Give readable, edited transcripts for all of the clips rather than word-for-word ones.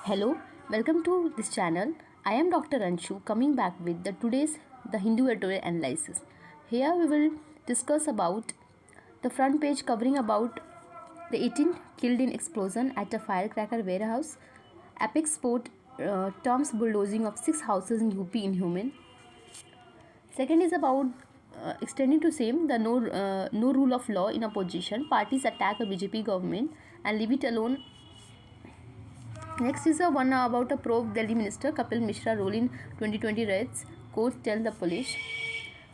Hello, welcome to this channel. I am Dr. Anshu coming back with the Hindu editorial analysis. Here we will discuss about the front page covering about the 18 killed in explosion at a firecracker warehouse. Epic sport terms bulldozing of 6 houses in UP inhuman. Second is about extending to same the no rule of law in opposition. Parties attack a BJP government and leave it alone. Next is a one about a probe Delhi Minister Kapil Mishra role in 2020 riots. Courts tell the police.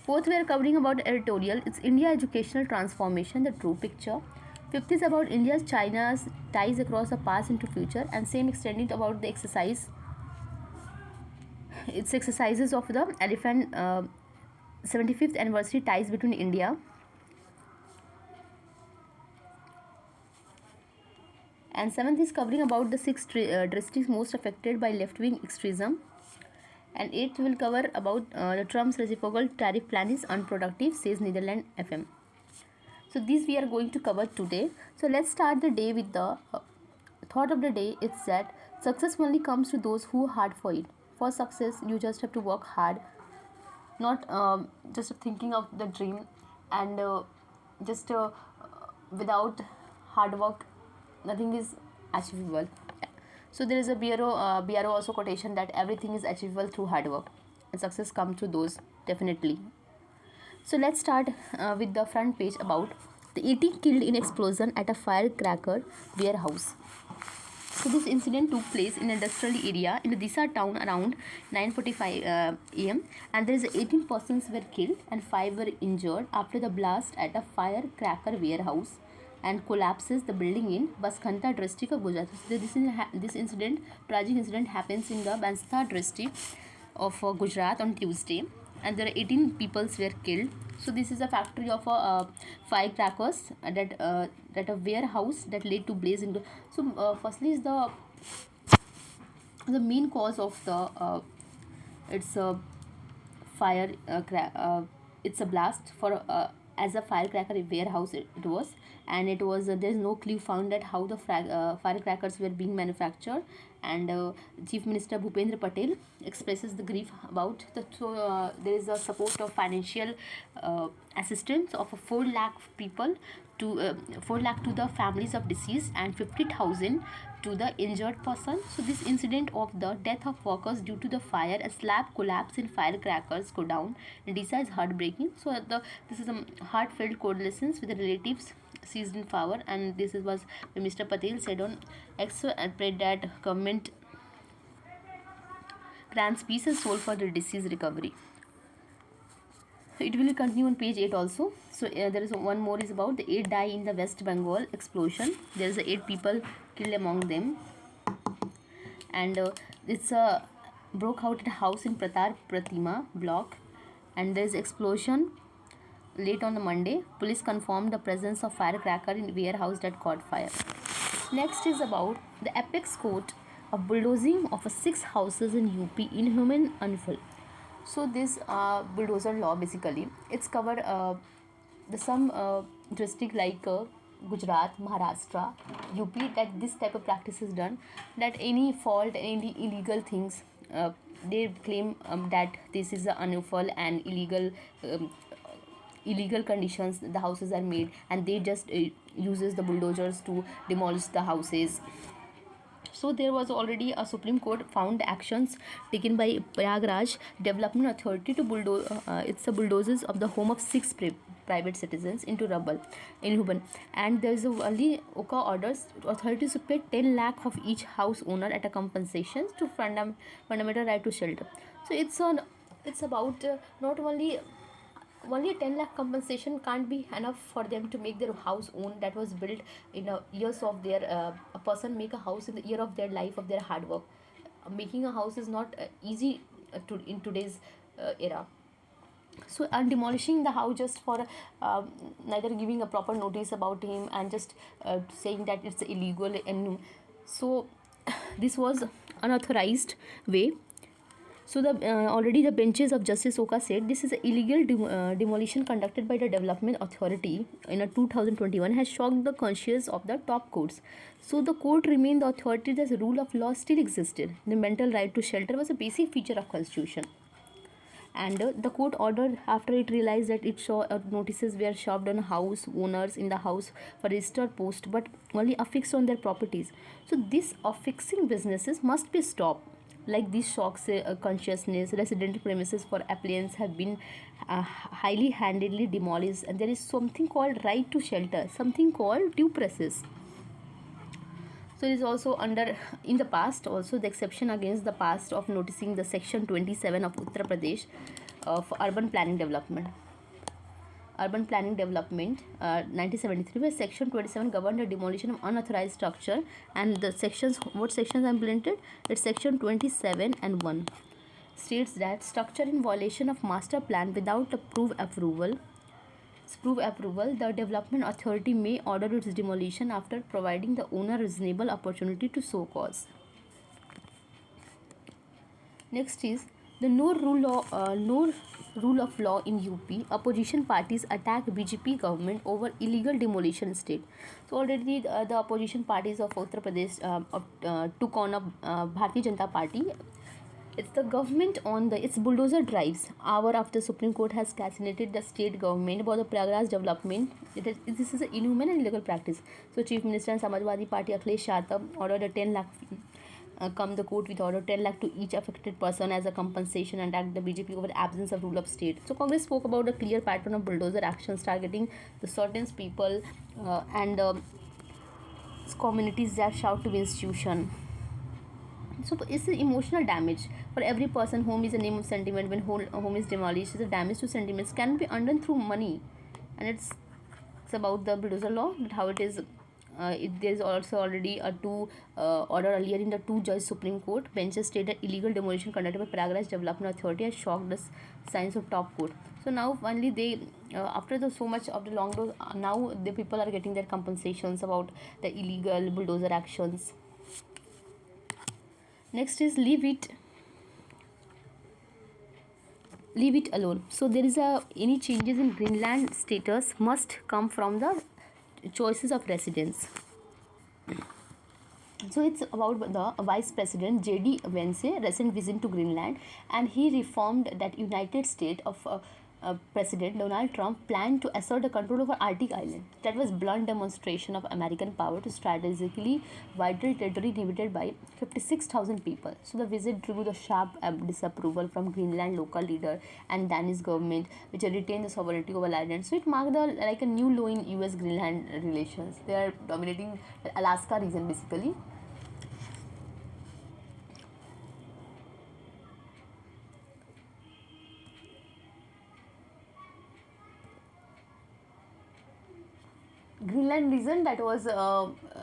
Fourth, we are covering about editorial. It's India educational transformation, the true picture. Fifth is about India's China's ties across the past into future, and same extended about the exercise. It's exercises of the elephant 75th anniversary ties between India. And seventh is covering about the six districts most affected by left-wing extremism. And eighth will cover about the Trump's reciprocal tariff plan is unproductive, says Netherlands FM. So these we are going to cover today. So let's start the day with the thought of the day. It's that success only comes to those who are hard for it. For success, you just have to work hard, not just thinking of the dream and just without hard work, nothing is achievable. So there is a BRO also quotation that everything is achievable through hard work, and success comes to those definitely. So let's start with the front page about the 18 killed in explosion at a firecracker warehouse. So this incident took place in an industrial area in the Disa town around 9:45 am, and there is 18 persons were killed and 5 were injured after the blast at a firecracker warehouse and collapses the building in Baskhanta district of Gujarat. So this incident, tragic incident, happens in the Banstar district of Gujarat on Tuesday, and there are 18 people were killed. So this is a factory of firecrackers that a warehouse that led to blaze into. So firstly is the main cause of the it's a fire it's a blast for as a firecracker warehouse it was, and it was there's no clue found at how the firecrackers were being manufactured, and Chief Minister Bhupendra Patel expresses the grief about there is a support of financial assistance of 4 lakh people to 4 lakh to the families of deceased and 50,000 to the injured person. So this incident of the death of workers due to the fire, a slab collapse in firecrackers go down. Disa is heartbreaking. So this is a heartfelt condolences with the relatives seized in power, and this was Mr. Patel said on X and prayed that government grants peace and soul for the deceased recovery. It will continue on page 8 also. So there is one more is about the 8 die in the West Bengal explosion. There is 8 people killed among them, and it's broke out at a house in Pratar Pratima block, and there is explosion late on the Monday. Police confirmed the presence of firecracker in warehouse that caught fire. Next is about the apex court of bulldozing of 6 houses in UP inhuman unful. So this bulldozer law basically it's covered the some district like Gujarat, Maharashtra, UP that this type of practice is done, that any fault, any illegal things they claim that this is unlawful and illegal conditions the houses are made, and they just uses the bulldozers to demolish the houses. So there was already a Supreme Court found actions taken by Prayagraj Development Authority to bulldoze it's the bulldozers of the home of 6 private citizens into rubble in Huban, and there is only Oka orders authorities to pay 10 lakh of each house owner at a compensation to fundamental right to shelter. So it's about not only a 10 lakh compensation can't be enough for them to make their house own that was built in years of their a person make a house in the year of their life of their hard work. Making a house is not easy in today's era. So and demolishing the house just for neither giving a proper notice about him and just saying that it's illegal, and so this was unauthorized way. So the already the benches of Justice Oka said this is a illegal demolition conducted by the Development Authority in a 2021 has shocked the conscience of the top courts. So the court remained the authority that the rule of law still existed. The mental right to shelter was a basic feature of constitution. And the court ordered after it realized that it saw notices were shoved on house owners in the house for registered post but only affixed on their properties. So this affixing businesses must be stopped. Like these shocks consciousness residential premises for appliance have been highly handedly demolished, and there is something called right to shelter, something called due process. So it is also under in the past also the exception against the past of noticing the section 27 of Uttar Pradesh of urban planning development. Urban Planning Development 1973, where Section 27 governed the demolition of unauthorized structure, and the sections, what sections are implemented? It's Section 27 and 1 states that structure in violation of master plan without approval, the development authority may order its demolition after providing the owner reasonable opportunity to show cause. Next is the no rule of law in UP. Opposition parties attack BJP government over illegal demolition state. So already the opposition parties of Uttar Pradesh took on a Bharatiya Janata Party. It's the government on the its bulldozer drives. Hour after Supreme Court has castigated the state government about the Prayagraj development, this is an inhuman and illegal practice. So Chief Minister and Samajwadi Party Akhilesh Yadav ordered a 10 lakh come the court with order 10 lakh to each affected person as a compensation, and attacked the BJP over absence of rule of state. So Congress spoke about a clear pattern of bulldozer actions targeting the certain people and communities that shout to the institution. So it's the emotional damage for every person. Home is a name of sentiment. When home is demolished, the damage to sentiments can be undone through money, and it's about the bulldozer law, that how it is. There is also already a two order earlier in the two judge Supreme Court benches stated illegal demolition conducted by Prayagraj Development Authority has shocked the science of top court. So now finally they after the so much of the long road, now the people are getting their compensations about the illegal bulldozer actions. Next is leave it alone. So there is a any changes in Greenland status must come from the choices of residents. So it's about the Vice President J.D. Vance recent visit to Greenland, and he reformed that United States of President Donald Trump planned to assert the control over Arctic Island. That was blunt demonstration of American power to strategically vital territory inhabited by 56,000 people. So the visit drew the sharp disapproval from Greenland local leader and Danish government, which retained the sovereignty over island. So it marked like a new low in U.S. Greenland relations. They are dominating the Alaska region basically. Greenland region, that was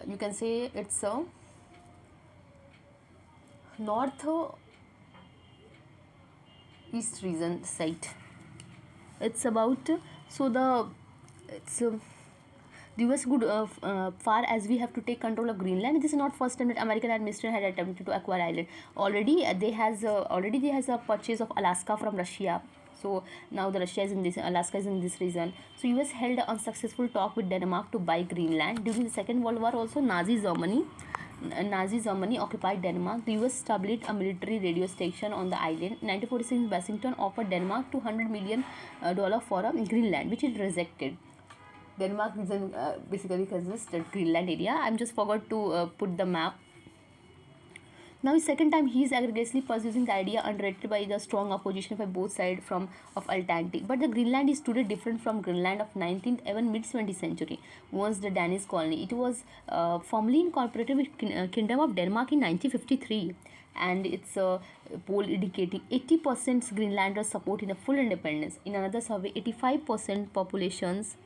you can say it's a north east region site. It's about so the it's the US could far as we have to take control of Greenland. This is not first time that American administration had attempted to acquire island. Already they has a purchase of Alaska from Russia. So now the Russia is in this, Alaska is in this region. So US held an unsuccessful talk with Denmark to buy Greenland. During the Second World War also Nazi Germany occupied Denmark. The US established a military radio station on the island. In 1946, Washington offered Denmark $200 million for Greenland, which it rejected. Denmark region basically consists that Greenland area. I'm just forgot to put the map. Now, the second time he is aggressively pursuing the idea undirected by the strong opposition by both sides of Atlantic. But the Greenland is today different from Greenland of 19th even mid 20th century. Once the Danish colony, it was formally incorporated with Kingdom of Denmark in 1953, and its poll indicating 80% Greenlanders support in a full independence. In another survey, 85% populations.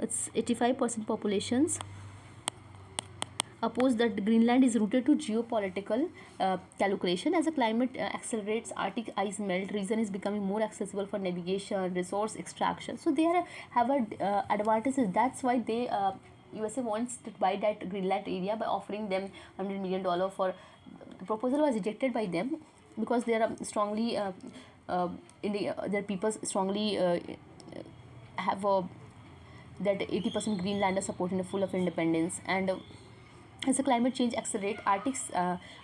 It's 85% populations oppose that Greenland is rooted to geopolitical calculation. As the climate accelerates, Arctic ice melt, region is becoming more accessible for navigation, resource extraction. So they have advantages. That's why they USA wants to buy that Greenland area by offering them $100 million for. The proposal was rejected by them. because they are strongly their people strongly have that 80% Greenlanders supporting the full of independence. And as the climate change accelerates, Arctic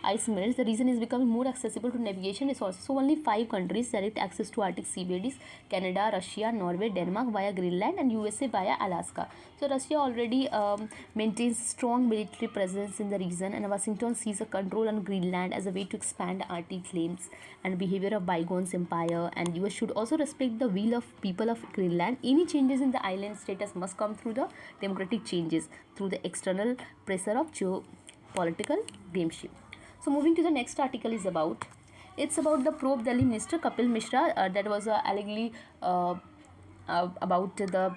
ice melts. The region is becoming more accessible to navigation resources. So only 5 countries direct access to Arctic seabeds: Canada, Russia, Norway, Denmark via Greenland, and USA via Alaska. So Russia already maintains strong military presence in the region, and Washington sees a control on Greenland as a way to expand Arctic claims and behavior of bygones empire. And US should also respect the will of people of Greenland. Any changes in the island status must come through the democratic changes, through the external pressure of geopolitical gameship. So moving to the next article is about, it's about the probe Delhi minister Kapil Mishra. That was allegedly about the,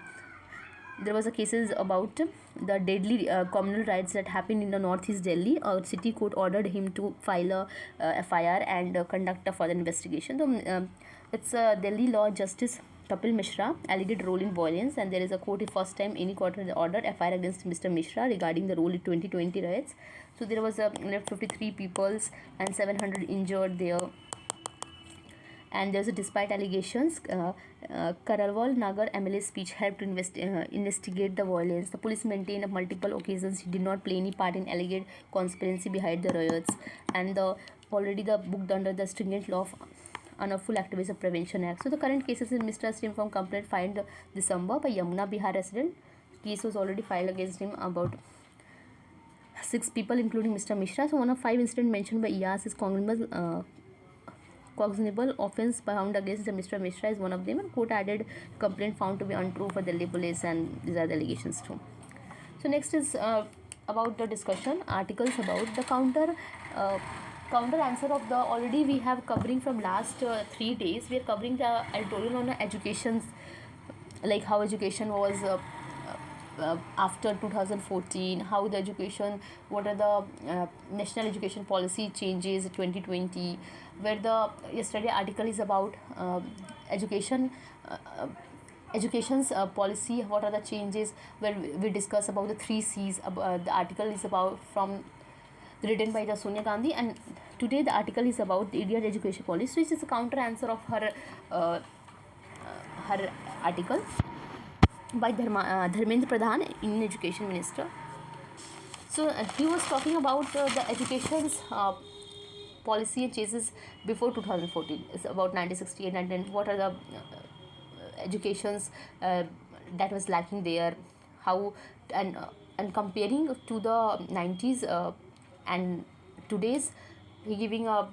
there was a cases about the deadly communal riots that happened in the northeast Delhi. A city court ordered him to file a FIR and conduct a further investigation. So it's Delhi law justice Kapil Mishra alleged role in violence, and there is a court, the first time any court ordered FIR against Mr. Mishra regarding the role in 2020 riots. So there was left 53 peoples and 700 injured there. And there's a despite allegations, Karalwal Nagar MLA's speech helped to investigate the violence. The police maintained on multiple occasions he did not play any part in alleged conspiracy behind the riots, and already the booked under the stringent law of Unlawful Activism Prevention Act. So the current cases in Mr. Stream from complaint filed December by Yamuna Bihar resident. Case was already filed against him about 6 people, including Mr. Mishra. So one of 5 incidents mentioned by IAS is cognizable offense found against Mr. Mishra is one of them, and court added complaint found to be untrue for Delhi police, and these are the allegations too. So next is about the discussion articles about the counter answer of the, already we have covering from last 3 days. We are covering the editorial on the educations, like how education was after 2014, how the education, what are the national education policy changes 2020, where the yesterday article is about education education's policy, what are the changes, where we discuss about the 3 C's. The article is about from written by the Sonia Gandhi, and today the article is about the Indian education policy, which is a counter answer of her article by Dharmendra Pradhan, Indian Education Minister. So he was talking about the education's policy and changes before 2014. It's about 1968, and then what are the educations that was lacking there, how, and comparing to the 90s and today's, he giving a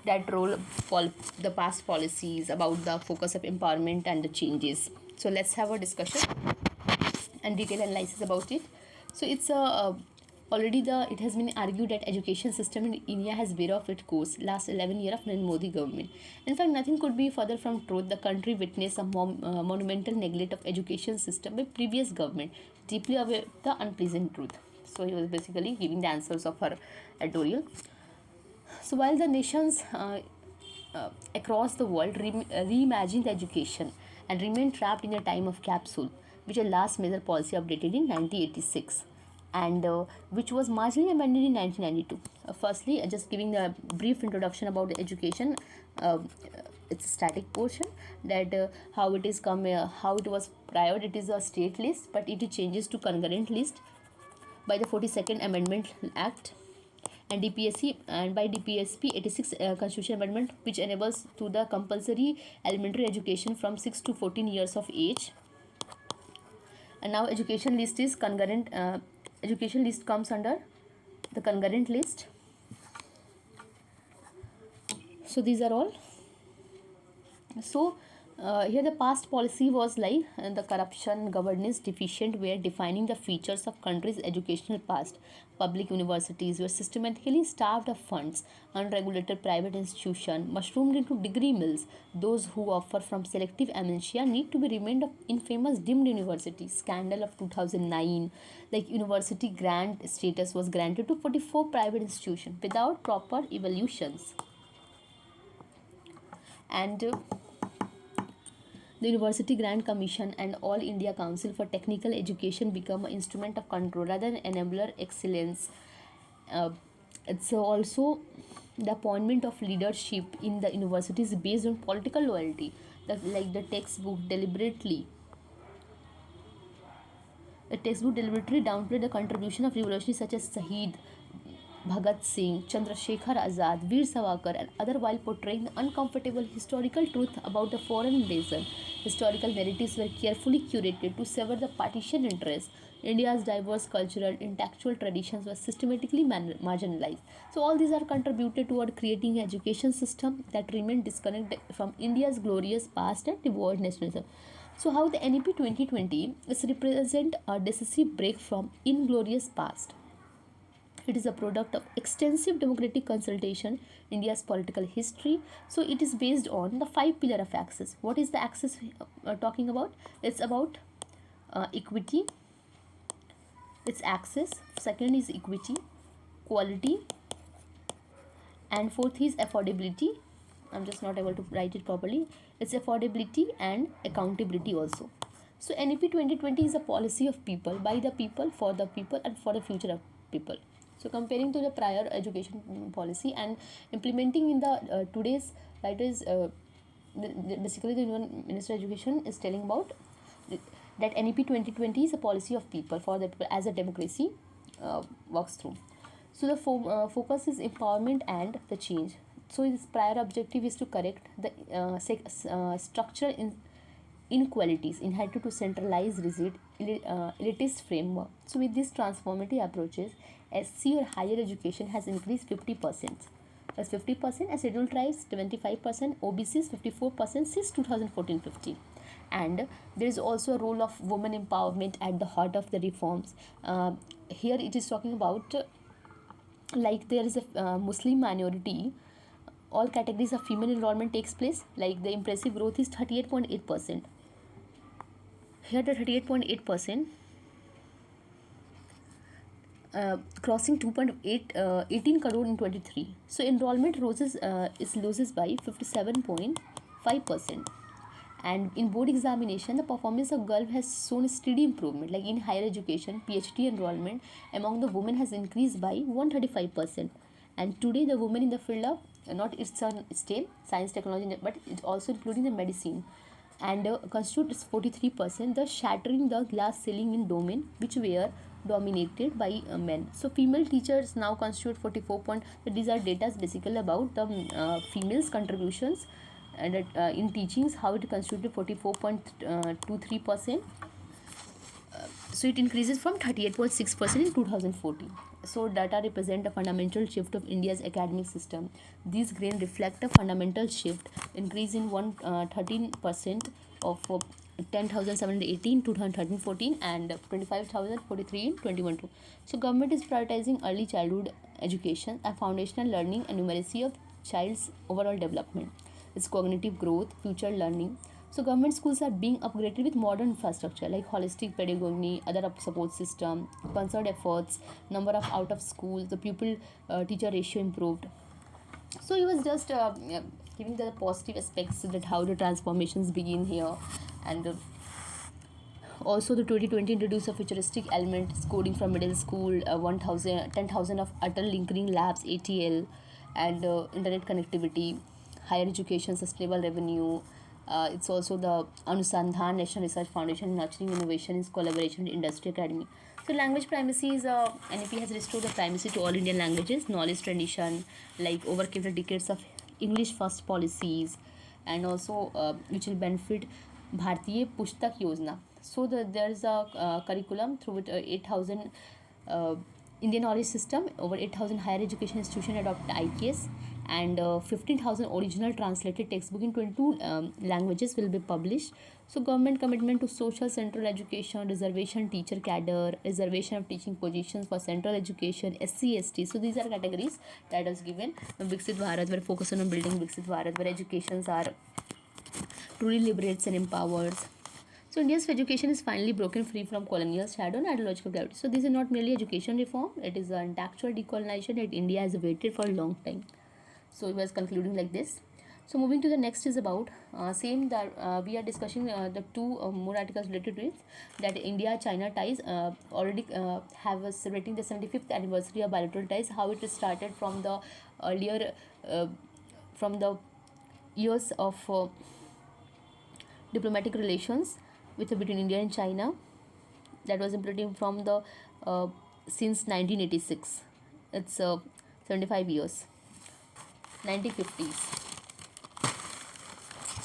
that role for the past policies about the focus of empowerment and the changes. So let's have a discussion and detailed analysis about it. So it's already it has been argued that education system in India has veered off its course last 11 years of Narendra Modi government. In fact, nothing could be further from truth. The country witnessed a monumental neglect of education system by previous government, deeply aware of the unpleasant truth. So he was basically giving the answers of her editorial. So while the nations across the world reimagined education and remained trapped in a time of capsule, which a last major policy updated in 1986, and which was marginally amended in 1992. Firstly, just giving a brief introduction about the education. It's a static portion, that how it is how it was prior. It is a state list, but it changes to concurrent list by the 42nd Amendment Act, and DPSC, and by DPSP 86 Constitution Amendment, which enables to the compulsory elementary education from 6 to 14 years of age. And now education list is concurrent. Education list comes under the concurrent list. So these are all. So here the past policy was like the corruption, governance deficient, were defining the features of country's educational past. Public universities were systematically starved of funds. Unregulated private institutions mushroomed into degree mills. Those who offer from selective amnesia need to be reminded of infamous deemed university scandal of 2009. Like university grant status was granted to 44 private institutions without proper evaluations. And the University Grant Commission and All India Council for Technical Education become an instrument of control rather than enabler excellence. It's also the appointment of leadership in the universities based on political loyalty. The textbook deliberately downplayed the contribution of revolutionaries such as Shahid Bhagat Singh, Chandrasekhar Azad, Veer Savarkar, and other, while portraying the uncomfortable historical truth about the foreign invasion. Historical narratives were carefully curated to sever the partisan interest. India's diverse cultural and textual traditions were systematically marginalized. So all these are contributed toward creating an education system that remained disconnected from India's glorious past and devoid nationalism. So how the NEP 2020 is represent a decisive break from inglorious past. It is a product of extensive democratic consultation, India's political history. So it is based on the five pillar of axis. What is the axis talking about? It's about equity. Its axis. Second is equity, quality, and fourth is affordability. I'm just not able to write it properly. It's affordability and accountability also. So NEP 2020 is a policy of people, by the people, for the people, and for the future of people. So comparing to the prior education policy and implementing in the today's, that is basically the Union Minister of Education is telling about that NEP 2020 is a policy of people, for the people, as a democracy works through. So the focus is empowerment and the change. So its prior objective is to correct the structural inequalities inherited to centralized rigid elitist framework. So with these transformative approaches, SC or higher education has increased 50%. That's 50%, as scheduled tribes 25%, OBCs 54% since 2014-15. And there is also a role of women empowerment at the heart of the reforms. Here it is talking about like there is a Muslim minority, all categories of female enrollment takes place. Like the impressive growth is 38.8%. Here the 38.8%, crossing 2.18 crore in 23. So enrollment roses loses by 57.5%. And in board examination, the performance of girl has shown steady improvement. Like in higher education, PhD enrollment among the women has increased by 135%. And today the women in the field of not its on STEM, science, technology, but it's also including the medicine, and constitutes 43%, thus shattering the glass ceiling in domain which were dominated by men. So female teachers now constitute 44 point. These are data basically about the females contributions and in teachings, how it constituted 44.23%. So it increases from 38.6% in 2014. So data represent a fundamental shift of India's academic system. These grains reflect a fundamental shift, increase in 13% of 10,718 2013-14 and 25,043 in 21-2. So government is prioritizing early childhood education, a foundational learning and numeracy of child's overall development, its cognitive growth, future learning. So government schools are being upgraded with modern infrastructure like holistic pedagogy, other support system, concerted efforts, number of out of school, the pupil teacher ratio improved. So he was just giving the positive aspects that how the transformations begin here. And also the 2020 introduced a futuristic element, coding from middle school, 10,000 of Atal Linkering Labs, ATL, and internet connectivity, higher education, sustainable revenue. It's also the Anusandhan National Research Foundation nurturing innovation in collaboration with industry academy. So language primacy is NEP has restored the primacy to all Indian languages, knowledge tradition, like overcame the decades of English first policies, and also which will benefit Bharatiya Pushtak Yojana. So there's a curriculum through which 8,000 Indian knowledge system, over 8,000 higher education institutions adopt IKS, and 15,000 original translated textbook in 22 languages will be published. So government commitment to social central education, reservation teacher cadre, reservation of teaching positions for central education, SC, ST. So these are categories that is given. Viksit Bharat, where focus on building Viksit Bharat, where educations are truly liberates and empowers. So India's education is finally broken free from colonial shadow and ideological gravity. So this is not merely education reform, it is an actual decolonization that India has waited for a long time. So he was concluding like this. So moving to the next is about same that we are discussing the two more articles related to it, that India China ties already have celebrating the 75th anniversary of bilateral ties. How it started from the earlier uh, from the years of diplomatic relations between India and China, that was implemented from the uh, since 1986. It's 75 years, 1950s.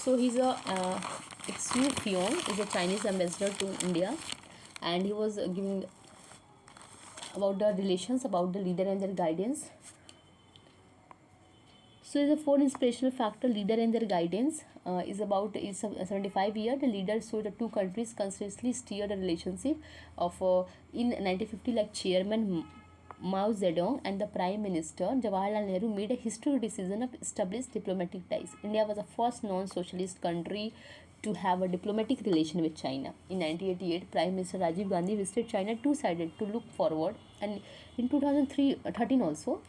So he's a Xu Fion is a Chinese ambassador to India, and he was giving about the relations, about the leader and their guidance. So the four inspirational factor leader and their guidance is about is 75 year. The leader, so the two countries consistently steer the relationship of in 1950, like chairman Mao Zedong and the Prime Minister Jawaharlal Nehru made a historic decision of establish diplomatic ties. India was the first non-socialist country to have a diplomatic relation with China. In 1988, Prime Minister Rajiv Gandhi visited China two-sided to look forward, and in 2013 also,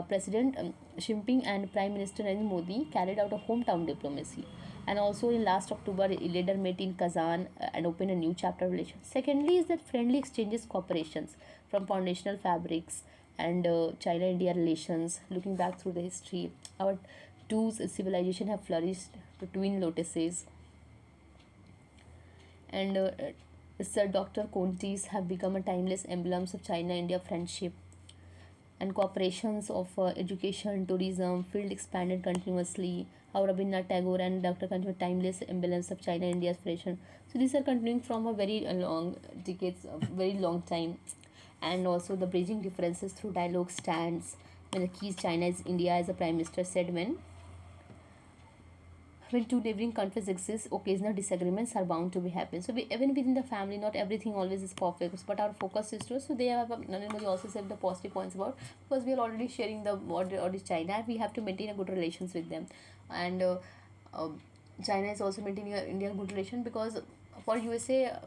President Xi Jinping and Prime Minister Narendra Modi carried out a hometown diplomacy. And also in last October, a leader met in Kazan and opened a new chapter of relations. Secondly, is that friendly exchanges cooperations from foundational fabrics and China-India relations. Looking back through the history, our two civilization have flourished to twin lotuses, and Sir Dr. Contis have become a timeless emblems of China-India friendship, and cooperations of education, tourism, field expanded continuously. How Rabindranath Tagore and Dr. Kanti were timeless emblems of China-India's relation. So these are continuing from a very long decades, a very long time, and also the bridging differences through dialogue stands. When the keys China is India, as the Prime Minister said, when two neighboring countries exist, occasional disagreements are bound to be happen. So even within the family, not everything always is perfect. But our focus is to, so they have Narendra also said the positive points about, because we are already sharing the border or China, we have to maintain a good relations with them, and uh, China is also maintaining a India good relation, because for USA,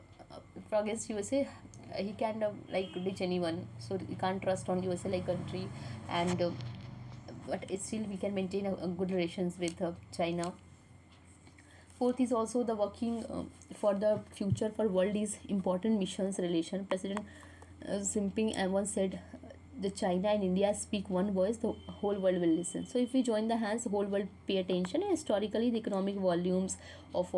for against USA, he can like reach anyone. So you can't trust on USA like country, and but it's still we can maintain a good relations with China. Fourth is also the working for the future for world is important missions relation. President Xi Jinping once said, the China and India speak one voice, the whole world will listen. So if we join the hands, the whole world pay attention. And historically, the economic volumes of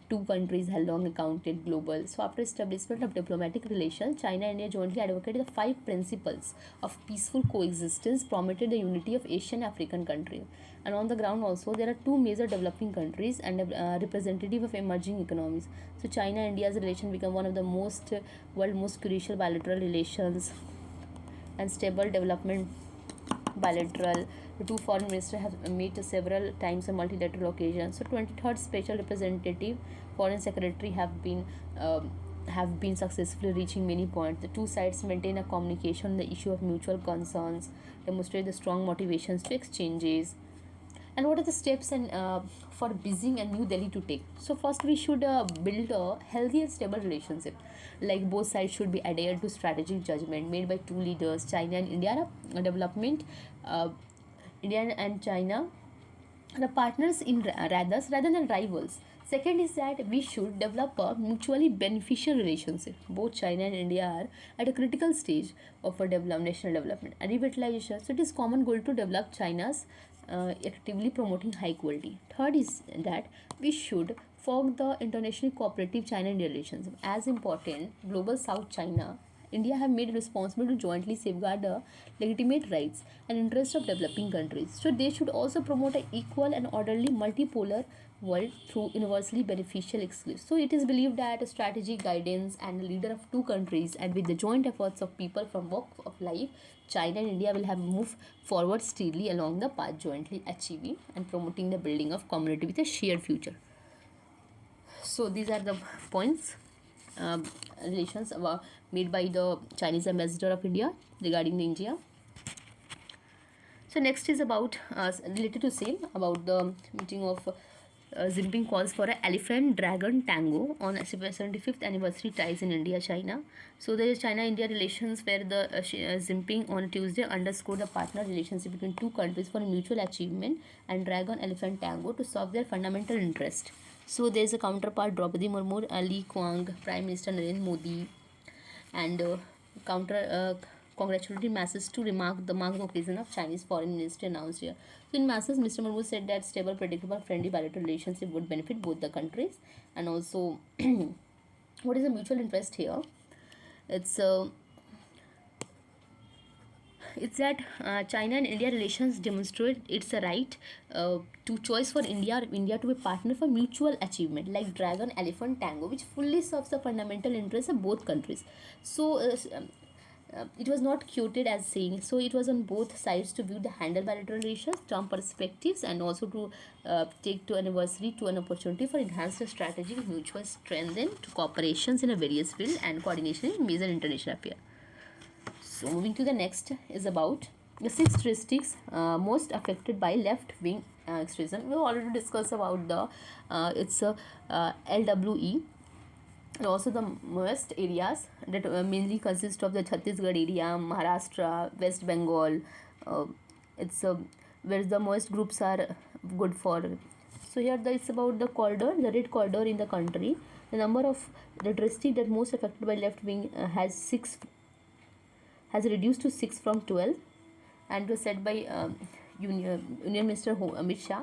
two countries have long accounted global. So after establishment of diplomatic relations, China and India jointly advocated the five principles of peaceful coexistence, promoted the unity of Asian African countries. And on the ground also, there are two major developing countries and representative of emerging economies. So China and India's relation become one of the most world most crucial bilateral relations and stable development bilateral. The two foreign ministers have met several times on multilateral occasions. So 23rd special representative, foreign secretary have been successfully reaching many points. The two sides maintain a communication on the issue of mutual concerns, demonstrate the strong motivations to exchanges. And what are the steps and for Beijing and New Delhi to take? So first we should build a healthy and stable relationship. Like both sides should be adhered to strategic judgment made by two leaders. China and India development. India and China the partners in rather than rivals. Second is that we should develop a mutually beneficial relationship. Both China and India are at a critical stage of a national development and revitalization. So it is common goal to develop China's actively promoting high quality. Third is that we should forge the internationally cooperative China-India relations. As important, global South China India have made it responsible to jointly safeguard the legitimate rights and interests of developing countries. So they should also promote an equal and orderly multipolar world through universally beneficial exclusive. So it is believed that a strategic guidance and leader of two countries and with the joint efforts of people from walk of life, China and India will have moved forward steadily along the path jointly achieving and promoting the building of community with a shared future. So these are the points uh, relations made by the Chinese ambassador of India regarding the India. So next is about related to same about the meeting of Jinping calls for an elephant dragon tango on 75th anniversary ties in India China. So there is China India relations where the Jinping on Tuesday underscored the partner relationship between two countries for mutual achievement and dragon elephant tango to solve their fundamental interest. So there is a counterpart Draupadi Murmu, Ali Kwang, Prime Minister Narendra Modi, and counter congratulatory message to mark the occasion of Chinese Foreign Minister announced here. So in message, Mr. Murmu said that stable, predictable, friendly bilateral relationship would benefit both the countries, and also what is the mutual interest here? It's it's that China and India relations demonstrate it's a right to choice for India to be partner for mutual achievement like dragon elephant tango, which fully serves the fundamental interests of both countries. So it was not quoted as saying, so it was on both sides to view the handle bilateral relations, term perspectives, and also to take to anniversary to an opportunity for enhanced strategic mutual strengthen to cooperations in a various field and coordination in major international affairs. So moving to the next is about the six districts most affected by left-wing extremism. We already discussed about the it's LWE, and also the most areas that mainly consist of the Chhattisgarh area, Maharashtra, West Bengal. It's where the most groups are good for. So here it's about the corridor, the red corridor in the country. The number of the district that most affected by left wing has reduced to 6 from 12, and it was said by Union Minister Amit Shah.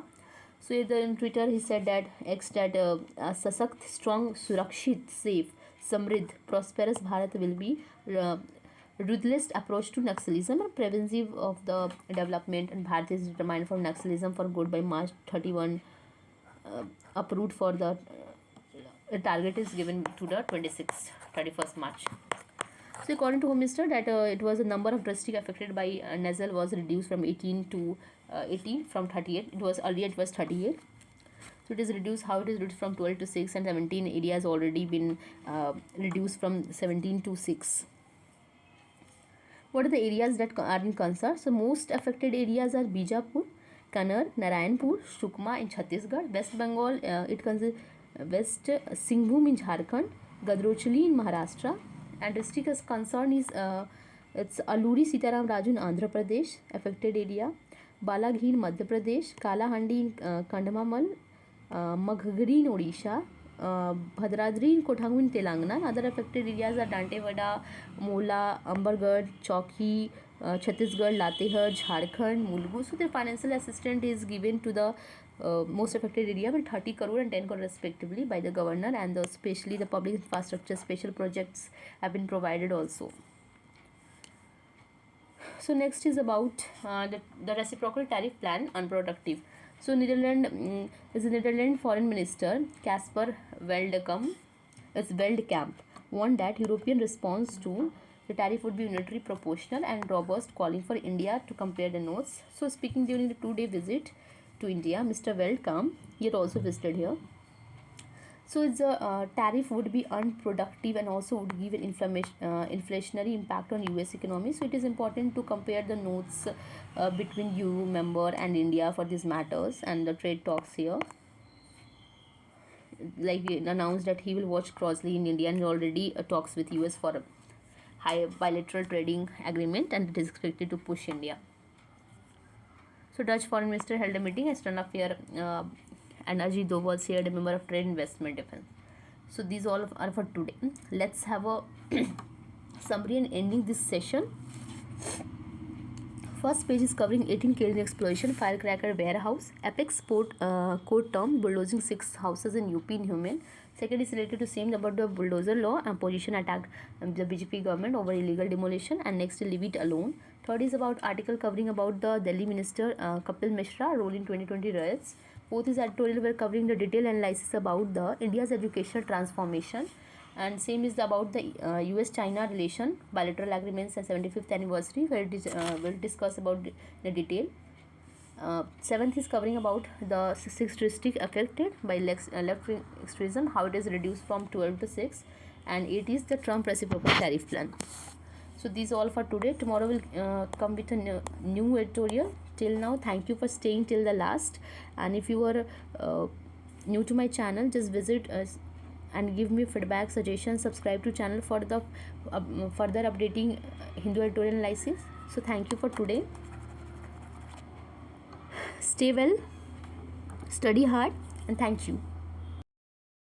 So in Twitter he said that Sasakt, strong, Surakshit, safe, Samridh, prosperous Bharat will be ruthless approach to Naxalism and preventive of the development, and Bharat is determined from Naxalism for good by March 31, approved for the target is given to the 31st March. So according to Home Minister, that it was a number of districts affected by nasal was reduced from 18 to 18 from 38. It was earlier it was 38. So it is reduced. How it is reduced from 12 to 6, and 17 areas already been reduced from 17 to 6. What are the areas that are in concern? So most affected areas are Bijapur, Kannur, Narayanpur, Shukma in Chhattisgarh, West Bengal. It consists West Singhbhum in Jharkhand, Gadrochli in Maharashtra, and district is concerned is it's Aluri Sitaram Raju in Andhra Pradesh affected area, Balaghi in Madhya Pradesh, Kalahandi in Kandhamamal, Maghagri in Odisha, Bhadradri in Kothangud in Telangana. Other affected areas are Dantewada, Mola, Ambergarh, Chowki, Chhattisgarh, Latehar, Jharkhand, Mulgu. So the financial assistance is given to the most affected area with 30 crore and 10 crore respectively by the governor, and especially the public infrastructure special projects have been provided also. So next is about the reciprocal tariff plan unproductive. So Netherlands is the Netherlands Foreign Minister Casper Veldkamp warned that European response to the tariff would be unitary, proportional, and robust, calling for India to compare the notes. So speaking during the 2-day visit to India, Mr. Veldkamp, he had also visited here. So it's a tariff would be unproductive and also would give an inflationary impact on US economy. So it is important to compare the notes between EU member and India for these matters and the trade talks here. Like he announced that he will watch closely in India and already talks with US for a high bilateral trading agreement, and it is expected to push India. So Dutch Foreign Minister held a meeting as External Affairs and Ajit Doval shared a member of Trade Investment Defense. So these all are for today. Let's have a summary and ending this session. First page is covering 18 killed in explosion, firecracker warehouse, apex court term, bulldozing 6 houses in UP inhuman. Second is related to same about the bulldozer law and position attack the BJP government over illegal demolition, and next leave it alone. Third is about article covering about the Delhi minister Kapil Mishra role in 2020 riots. Fourth is editorial were covering the detailed analysis about the India's educational transformation, and same is about the US-China relation bilateral agreements and 75th anniversary, where it is we'll discuss about the detail. Seventh is covering about the 6 district affected by left-wing extremism, how it is reduced from 12 to 6, and 8 is the Trump reciprocal tariff plan. So these all for today. Tomorrow will come with a new editorial. Till now, thank you for staying till the last, and if you were new to my channel, just visit us and give me feedback, suggestions, subscribe to channel for the further updating Hindu editorial analysis. So thank you for today. Stay well, study hard, and thank you.